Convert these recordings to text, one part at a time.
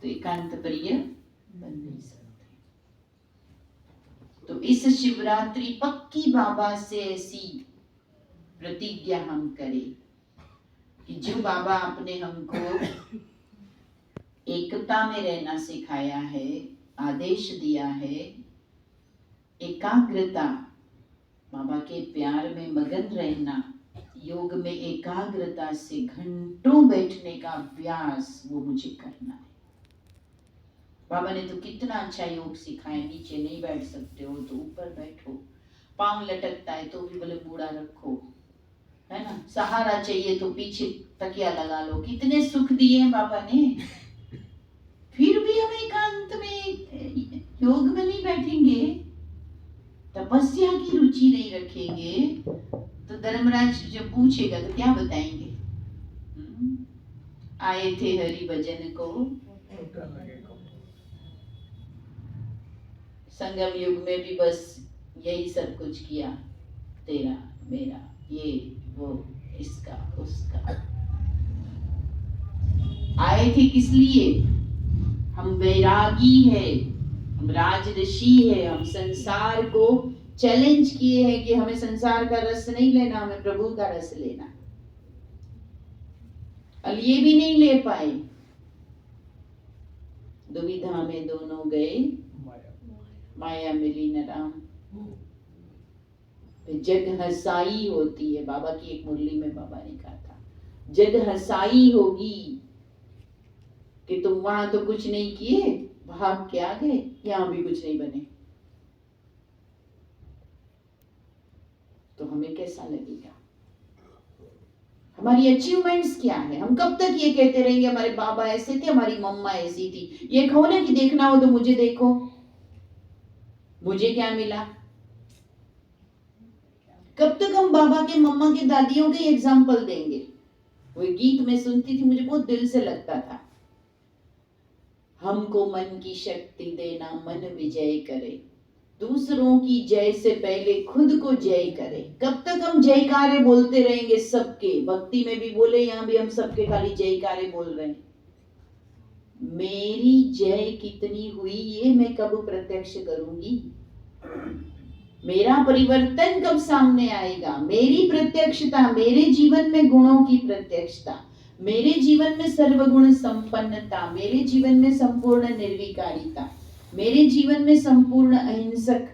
तो एकांत प्रिय बन नहीं सकते। तो इस शिवरात्रि पक्की बाबा से ऐसी प्रतिज्ञा हम करें कि जो बाबा आपने हमको एकता में रहना सिखाया है, आदेश दिया है, एकाग्रता, बाबा के प्यार में मगन रहना, योग में एकाग्रता से घंटों बैठने का अभ्यास, वो मुझे करना है। बाबा ने तो कितना अच्छा योग सिखाया, नीचे नहीं बैठ सकते हो तो ऊपर बैठो, पांव लटकता है तो भी बोले बूढ़ा रखो, है ना, सहारा चाहिए तो पीछे तकिया लगा लो, कितने सुख दिए हैं बाबा ने। फिर भी हम एकांत में योग में नहीं बैठेंगे, तपस्या की रुचि नहीं रखेंगे, तो धर्मराज जब पूछेगा तो क्या बताएंगे? आए थे हरि भजन को, संगम युग में भी बस यही सब कुछ किया, तेरा मेरा ये वो इसका उसका। आए थे किस लिए? हम वैरागी है, हम राजऋषि है, हम संसार को चैलेंज किए हैं कि हमें संसार का रस नहीं लेना, हमें प्रभु का रस लेना। अब ये भी नहीं ले पाए, दुविधा में दोनों गए, माया मिली न राम। जग हसाई होती है, बाबा की एक मुरली में बाबा ने कहा था, जग हसाई होगी कि तुम वहां तो कुछ नहीं किए, भाग के आ गए, यहां भी कुछ नहीं बने, तो हमें कैसा लगेगा? हमारी अचीवमेंट्स क्या है? हम कब तक ये कहते रहेंगे हमारे बाबा ऐसे थे, हमारी मम्मा ऐसी थी? ये कहो ना कि देखना हो तो मुझे देखो, मुझे क्या मिला? कब तक हम बाबा के, मम्मा के, दादियों के एग्जाम्पल देंगे? वो गीत में सुनती थी, मुझे बहुत दिल से लगता था, हमको मन की शक्ति देना, मन विजय करे, दूसरों की जय से पहले खुद को जय करे। कब तक हम जयकारे बोलते रहेंगे सबके? भक्ति में भी बोले, यहाँ भी हम सबके खाली जयकारे बोल रहे हैं। मेरी जय कितनी हुई ये मैं कब प्रत्यक्ष करूंगी? मेरा परिवर्तन कब सामने आएगा? मेरी प्रत्यक्षता, मेरे जीवन में गुणों की प्रत्यक्षता, मेरे जीवन में सर्वगुण संपन्नता, मेरे जीवन में संपूर्ण निर्विकारिता, मेरे जीवन में संपूर्ण अहिंसक,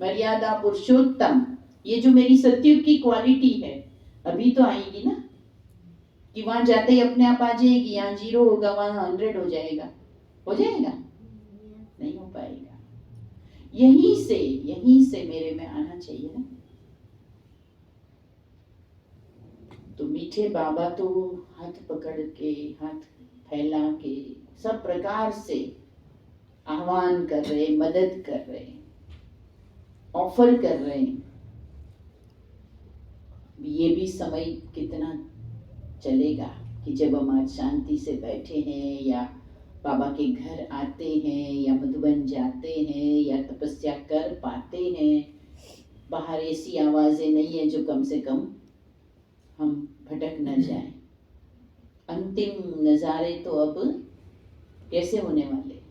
मर्यादा पुरुषोत्तम, ये जो मेरी सत्युग की क्वालिटी है, अभी तो आएगी ना, कि वहां जाते ही अपने आप आ जाएगी, यहाँ 0 होगा वहां 100 हो जाएगा? हो जाएगा? नहीं हो पाएगा। यहीं से मेरे में आना चाहिए ना। तो मीठे बाबा तो हाथ पकड़ के, हाथ फैला के, सब प्रकार से आह्वान कर रहे, मदद कर रहे, ऑफर कर रहे हैं। ये भी समय कितना चलेगा कि जब हम आज शांति से बैठे हैं, या बाबा के घर आते हैं, या मधुबन जाते हैं, या तपस्या कर पाते हैं, बाहर ऐसी आवाजें नहीं है जो कम से कम हम भटक न जाएं। अंतिम नजारे तो अब कैसे होने वाले?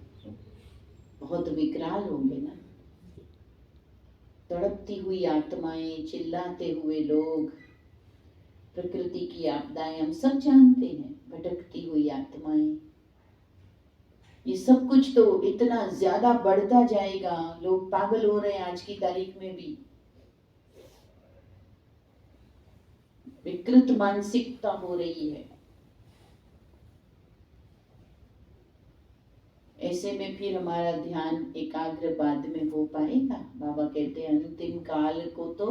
बहुत विकराल होंगे ना। तड़पती हुई आत्माएं, चिल्लाते हुए लोग, प्रकृति की आपदाएं हम सब जानते हैं, भटकती हुई आत्माएं, ये सब कुछ तो इतना ज्यादा बढ़ता जाएगा। लोग पागल हो रहे हैं आज की तारीख में भी, विकृत मानसिकता हो रही है। ऐसे में फिर हमारा ध्यान एकाग्र बाद में हो पाएगा? बाबा कहते हैं अंतिम काल को तो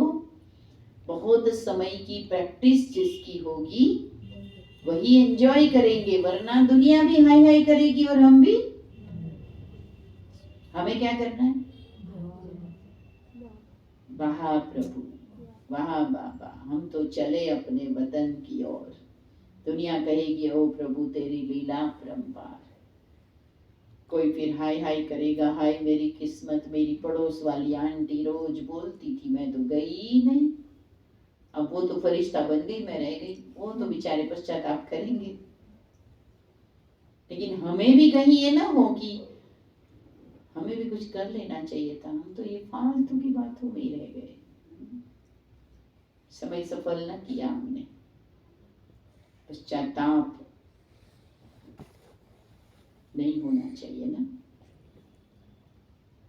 बहुत समय की प्रैक्टिस जिसकी होगी वही एंजॉय करेंगे, वरना दुनिया भी हाय हाय करेगी और हम भी। हमें क्या करना है? वाह प्रभु, वाह बाबा, हम तो चले अपने वतन की ओर। दुनिया कहेगी ओ प्रभु तेरी लीला परंपार। कोई फिर हाय हाय करेगा, हाय मेरी किस्मत, मेरी पड़ोस वाली आंटी रोज बोलती थी, मैं तो गई ही नहीं। अब वो तो फरिश्ता बन गई, मैं रह गई। वो तो बेचारे पश्चाताप करेंगे। लेकिन हमें भी कहीं ये ना हो कि हमें भी कुछ कर लेना चाहिए था, हम तो ये फालतू की बातों में ही रह गए, समय सफल न किया हमने। पश्चाताप नहीं होना चाहिए ना।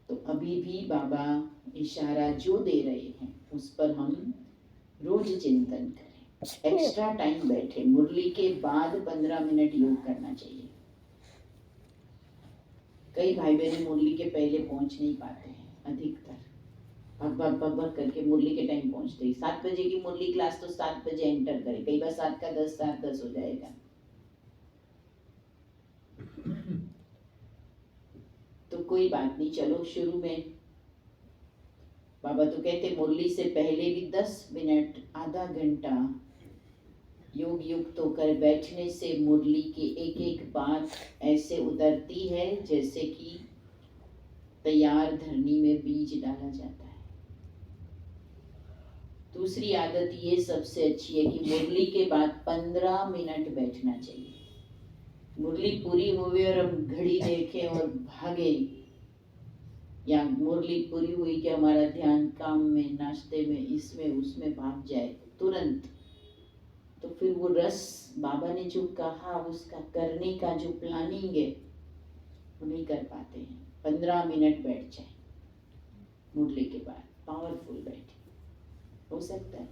तो अभी भी बाबा इशारा जो दे रहे हैं उस पर हम रोज चिंतन करें। एक्स्ट्रा टाइम बैठे, मुरली के बाद 15 मिनट योग करना चाहिए। कई भाई बहन मुरली के पहले पहुंच नहीं पाते हैं, अधिकतर भग भग करके मुरली के टाइम पहुंचते ही। 7 बजे की मुरली क्लास तो 7 बजे एंटर करे, कई बार 7 का 10 7:10 हो जाएगा। तो कोई बात नहीं, चलो शुरू में बाबा तो कहते मुरली से पहले भी 10 मिनट आधा घंटा योग युक्त होकर बैठने से मुरली की एक एक बात ऐसे उतरती है जैसे कि तैयार धरनी में बीज डाला जाता है। दूसरी आदत ये सबसे अच्छी है कि मुरली के बाद 15 मिनट बैठना चाहिए। मुरली पूरी हुई और हम घड़ी देखें और भागे, या मुरली पूरी हुई कि हमारा ध्यान काम में, नाश्ते में, इसमें उसमें भाग जाए तुरंत, तो फिर वो रस बाबा ने जो कहा उसका करने का जो प्लानिंग है वो नहीं कर पाते हैं। 15 मिनट बैठ जाए मुरली के बाद, पावरफुल बैठे, हो सकता है,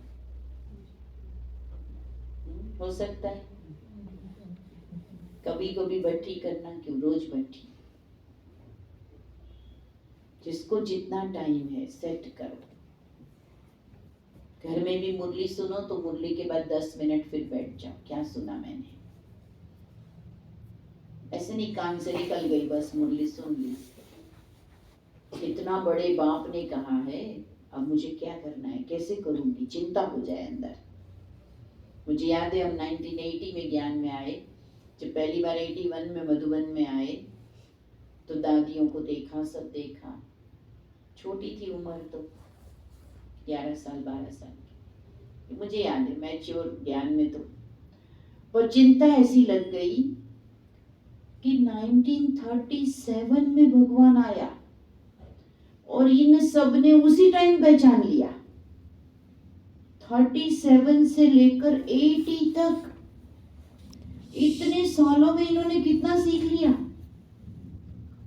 हो सकता है। कभी कभी भट्टी करना क्यों, रोज भट्टी। जिसको जितना टाइम है सेट करो। घर में भी मुरली सुनो तो मुरली के बाद 10 मिनट फिर बैठ जाओ, क्या सुना मैंने, ऐसे नहीं कान से निकल गई बस मुरली सुन ली। इतना बड़े बाप ने कहा है, अब मुझे क्या करना है, कैसे करूंगी, चिंता हो जाए अंदर। मुझे याद है हम 1980 में ज्ञान में आए, जब पहली बार 81 में मधुबन में आए तो दादियों को देखा, सब देखा। छोटी थी उम्र तो 11 साल 12 साल की, मुझे याद है, मैच्योर ज्ञान में तो। पर चिंता ऐसी लग गई कि 1937 में भगवान आया और इन सब ने उसी टाइम पहचान लिया। 37 से लेकर 80 तक इतने सालों में इन्होंने कितना सीख लिया,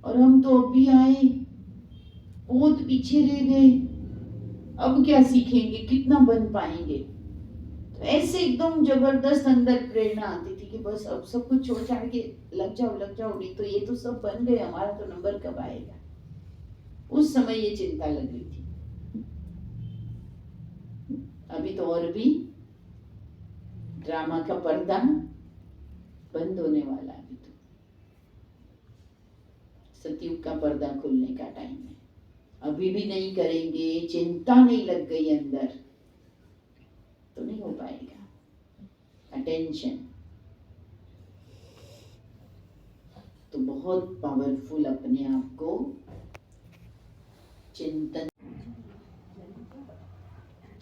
और हम तो अभी आए, बहुत पीछे रह गए। अब क्या सीखेंगे, कितना बन पाएंगे। तो ऐसे एकदम जबरदस्त अंदर प्रेरणा आती थी कि बस अब सब कुछ छोड़ छाड़ के लग जाओ, नहीं तो ये तो सब बन गए, हमारा तो नंबर कब आएगा। उस समय ये चिंता लग रही थी। अभी तो और भी ड्रामा का पर्दा बंद होने वाला है। अभी तो सतयुग का पर्दा खुलने का टाइम है। अभी भी नहीं करेंगे, चिंता नहीं लग गई अंदर, तो नहीं हो पाएगा। अटेंशन तो बहुत पावरफुल, अपने आप को चिंतन,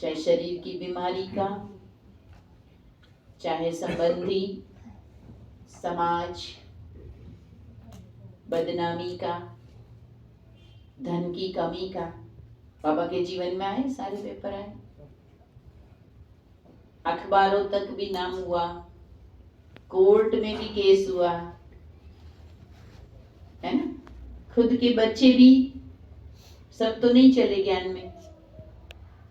चाहे शरीर की बीमारी का, चाहे संबंधी, समाज, बदनामी का, धन की कमी का। बाबा के जीवन में आए, सारे पेपर आए, अखबारों तक भी नाम हुआ, कोर्ट में भी केस हुआ, है ना। खुद के बच्चे भी, सब तो नहीं चले ज्ञान में।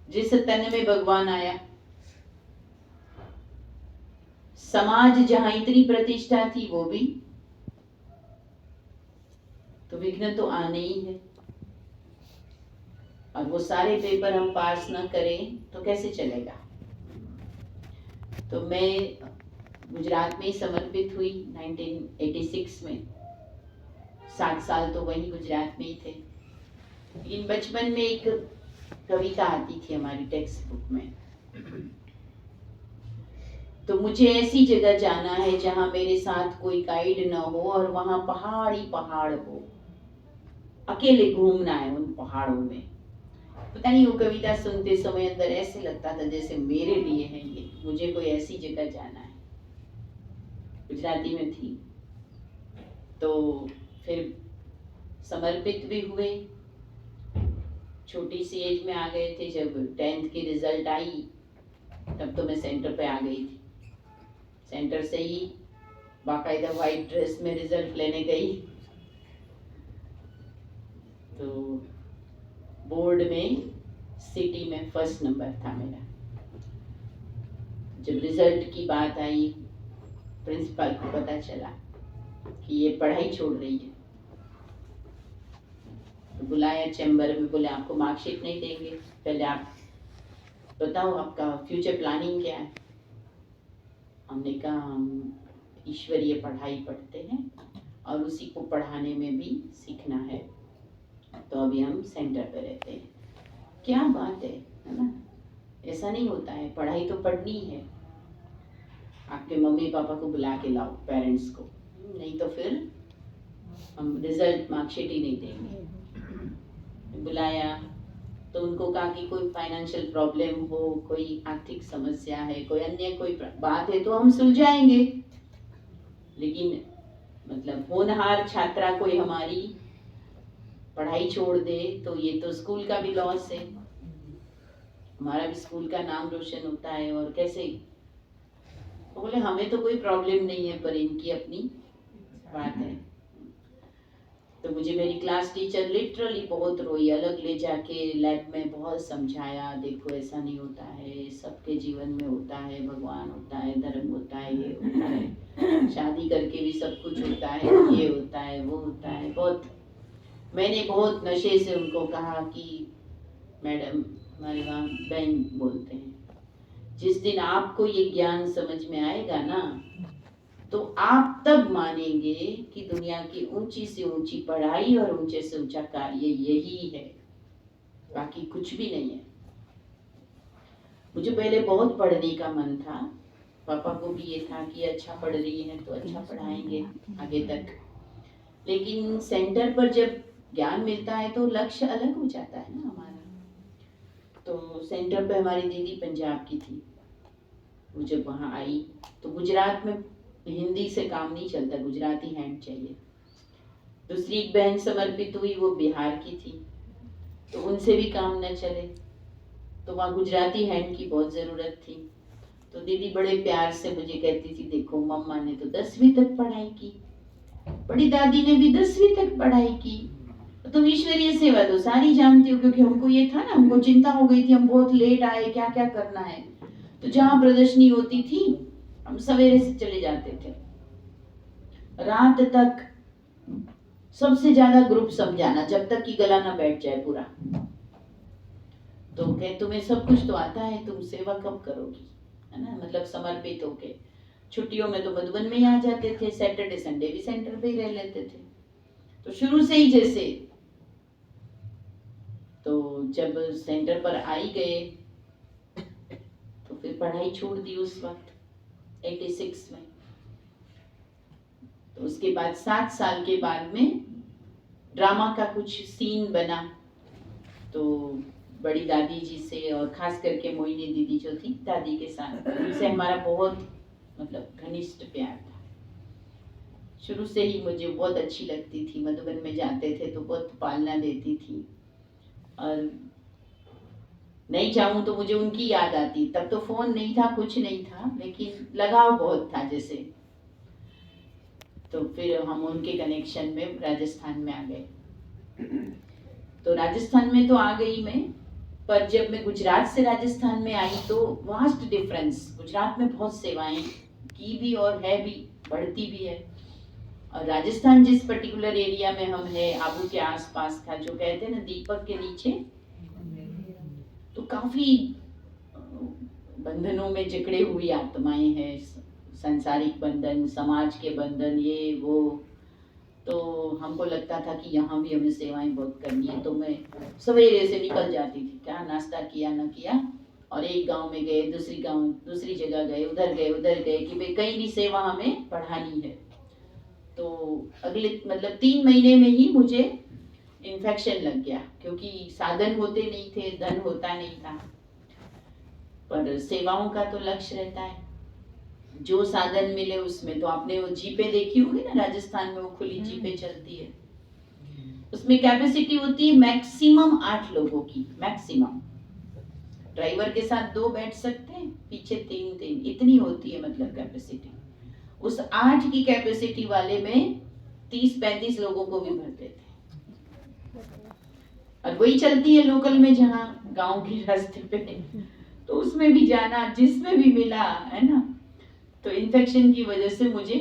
जिस तन में भगवान आया, समाज जहां इतनी प्रतिष्ठा थी वो भी, तो विघ्न तो आने ही है। और वो सारे पेपर हम पास न करें तो कैसे चलेगा। तो मैं गुजरात में ही समर्पित हुई 1986 में, 7 साल तो वहीं गुजरात में ही थे। लेकिन बचपन में एक कविता आती थी हमारी टेक्स्ट बुक में, तो मुझे ऐसी जगह जाना है जहां मेरे साथ कोई गाइड न हो और वहां पहाड़ ही पहाड़ हो, अकेले घूमना है उन पहाड़ों में। पता नहीं, वो कविता सुनते समय अंदर ऐसे लगता था जैसे मेरे लिए है ये, मुझे कोई ऐसी जगह जाना है। गुजराती में थी। तो फिर समर्पित भी हुए। छोटी सी एज में आ गए थे, जब 10th की रिजल्ट आई तब तो मैं सेंटर पे आ गई थी। सेंटर से ही बाकायदा वाइट ड्रेस में रिजल्ट लेने गई। तो बोर्ड में सिटी में फर्स्ट नंबर था मेरा। जब रिजल्ट की बात आई, प्रिंसिपल को पता चला कि ये पढ़ाई छोड़ रही है, तो बुलाया चैम्बर में, बोले आपको मार्कशीट नहीं देंगे, पहले आप बताओ आपका फ्यूचर प्लानिंग क्या है। हमने कहा हम ईश्वरीय पढ़ाई पढ़ते हैं और उसी को पढ़ाने में भी सीखना है, तो अभी हम सेंटर पे रहते हैं। क्या बात है ना? ऐसा नहीं होता है, पढ़ाई तो पढ़नी है। आपके मम्मी पापा को बुला के लाओ, पेरेंट्स को, नहीं तो फिर हम रिजल्ट मार्कशीट ही नहीं देंगे। बुलाया तो उनको कहा कि कोई फाइनेंशियल प्रॉब्लम हो, कोई आर्थिक समस्या है, कोई अन्य कोई बात है तो हम सुलझाएंगे, लेकिन मतलब होनहार छात्रा कोई हमारी पढ़ाई छोड़ दे तो ये तो स्कूल का भी लॉस है, हमारा भी स्कूल का नाम रोशन होता है। और कैसे? तो बोले हमें तो कोई प्रॉब्लम नहीं है, पर इनकी अपनी बात है। तो मुझे मेरी क्लास टीचर लिटरली बहुत रोई, अलग ले जाके लैब में बहुत समझाया, देखो ऐसा नहीं होता है, सबके जीवन में होता है, भगवान होता है, धर्म होता है, ये होता है, शादी करके भी सब कुछ होता है, ये होता है, वो होता है। बहुत मैंने बहुत नशे से उनको कहा कि मैडम, हमारे वहाँ बहन बोलते हैं, जिस दिन आपको ये ज्ञान समझ में आएगा ना, तो आप तब मानेंगे कि दुनिया की ऊंची से ऊंची पढ़ाई और ऊंचे से ऊंचा कार्य यही है, बाकी कुछ भी नहीं है। मुझे पहले बहुत पढ़ने का मन था, पापा को भी ये था कि अच्छा पढ़ रही है तो अच्छा पढ़ाएंगे आगे तक, लेकिन सेंटर पर जब ज्ञान मिलता है तो लक्ष्य अलग हो जाता है ना हमारा। तो सेंटर पे हमारी दीदी पंजाब की थी, वो जब वहाँ आई तो गुजरात में हिंदी से काम नहीं चलता, गुजराती हैंड चाहिए। दूसरी एक बहन समर्पित हुई, वो बिहार की थी, तो उनसे भी काम न चले, तो वहाँ गुजराती हैंड की बहुत ज़रूरत थी। तो दीदी बड़े प्यार से मुझे कहती थी, देखो मम्मा ने तो 10वीं तक पढ़ाई की, बड़ी दादी ने भी 10वीं तक पढ़ाई की, तुम ईश्वरीय सेवा तो सारी जानती हो। क्योंकि हमको ये था ना, हमको चिंता हो गई थी, हम बहुत लेट आए, क्या क्या करना है। तो जहाँ प्रदर्शनी होती थी हम सवेरे से चले जाते थे, रात तक सबसे ज्यादा ग्रुप समझाना, जब तक कि गला ना बैठ जाए पूरा। तो कहे तुम्हें सब कुछ तो आता है, तुम सेवा कब करोगी, है ना? मतलब समर्पित होके। छुट्टियों में तो मधुबन में ही आ जाते थे, सैटरडे संडे भी सेंटर पे ही रह लेते थे। तो शुरू से ही जैसे, तो जब सेंटर पर आई गए तो फिर पढ़ाई छोड़ दी उस वक्त 86 में। तो उसके बाद 7 साल के बाद में ड्रामा का कुछ सीन बना, तो बड़ी दादी जी से और खास करके मोहिनी दीदी जो थी दादी के साथ, उनसे हमारा बहुत मतलब घनिष्ठ प्यार था। शुरू से ही मुझे बहुत अच्छी लगती थी, मधुबन में जाते थे तो बहुत पालना देती थी, और नहीं जाऊं तो मुझे उनकी याद आती। तब तो फोन नहीं था, कुछ नहीं था, लेकिन लगाव बहुत था जैसे। तो फिर हम उनके कनेक्शन में राजस्थान में आ गए। तो राजस्थान में तो आ गई मैं, पर जब मैं गुजरात से राजस्थान में आई तो वास्ट डिफरेंस। गुजरात में बहुत सेवाएं की भी और है भी, बढ़ती भी है। और राजस्थान जिस पर्टिकुलर एरिया में हम है, आबू के आसपास का, जो कहते हैं ना दीपक के नीचे, तो काफी बंधनों में जकड़े हुई आत्माएं हैं, संसारिक बंधन, समाज के बंधन, ये वो। तो हमको लगता था कि यहाँ भी हमें सेवाएं बहुत करनी है। तो मैं सवेरे से निकल जाती थी, क्या नाश्ता किया न किया, और एक गांव में गए, दूसरी जगह गए, उधर गए कि भाई कहीं भी सेवा हमें बढ़ानी है। तो अगले मतलब 3 महीने में ही मुझे इन्फेक्शन लग गया, क्योंकि साधन होते नहीं थे, धन होता नहीं था, पर सेवाओं का तो लक्ष्य रहता है। जो साधन मिले उसमें। तो आपने वो जीपे देखी होगी ना, राजस्थान में वो खुली जीपे चलती है, उसमें कैपेसिटी होती है मैक्सिमम 8 लोगों की, मैक्सिमम। ड्राइवर के साथ 2 बैठ सकते हैं, पीछे 3, इतनी होती है मतलब कैपेसिटी। उस 8 की कैपेसिटी वाले में 30-35 लोगों को भी भर देते हैं। और वही चलती है लोकल में, जहाँ गांव के रास्ते पे, तो उसमें भी जाना, जिसमें भी मिला, है ना। तो इन्फेक्शन की वजह से मुझे